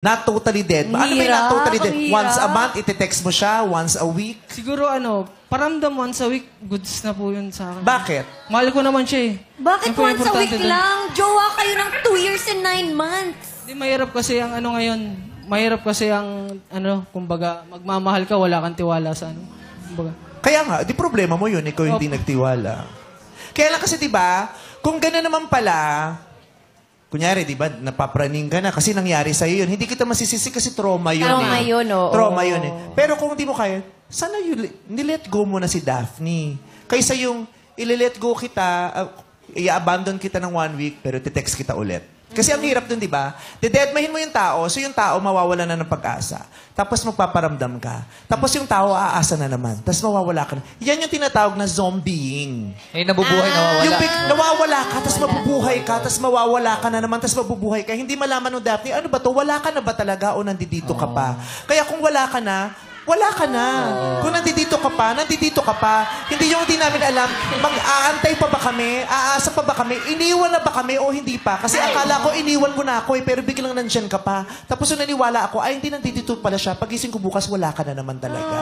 Not totally dead. Ano ba yung not totally dead? Hirap. Once a month, iti-text mo siya? Once a week? Siguro paramdam once a week, goods na po yun sa akin. Bakit? Mahal ko naman siya eh. Bakit Yun po yung once a week importante dun. lang? Jowa kayo ng 2 years and 9 months. Hindi, mahirap kasi ang ngayon. Mahirap kasi ang kumbaga, magmamahal ka, wala kang tiwala sa kumbaga. Kaya nga, di problema mo yun, ikaw hindi nagtiwala. Kaya lang kasi, di ba, kung gano'n naman pala, kunyari, di ba, napapraning ka na kasi nangyari sa'yo yun. Hindi kita masisisi kasi trauma yun. Trauma yun, oo. Trauma yun eh. Pero kung hindi mo kaya, sana nilet go mo na si Daphne. Kaysa yung ililet go kita, i-abandon kita ng 1 week, pero titext kita ulit. Kasi ang hirap dun, di ba? Dededmahin mo yung tao, so yung tao mawawala na ng pag-asa. Tapos magpaparamdam ka. Tapos yung tao aasa na naman. Tapos mawawala ka na. Yan yung tinatawag na zombieing. Eh, nabubuhay, nawawala. Yung nawawala ka, tapos mabubuhay ka, tapos mawawala ka na naman, tapos mabubuhay ka. Hindi malaman ng Daphne, ano ba to? Wala ka na ba talaga o nandito ka pa? Kaya kung wala ka na, wala ka na. Kung nandito ka pa. Hindi yung hindi namin alam, mag-aantay pa ba kami? Aasa pa ba kami? Iniwan na ba kami o hindi pa? Kasi akala ko iniwan mo na ako eh, pero biglang nandyan ka pa. Tapos nung naniwala ako, ay hindi nandito pala siya. Pagising ko bukas, wala ka na naman talaga.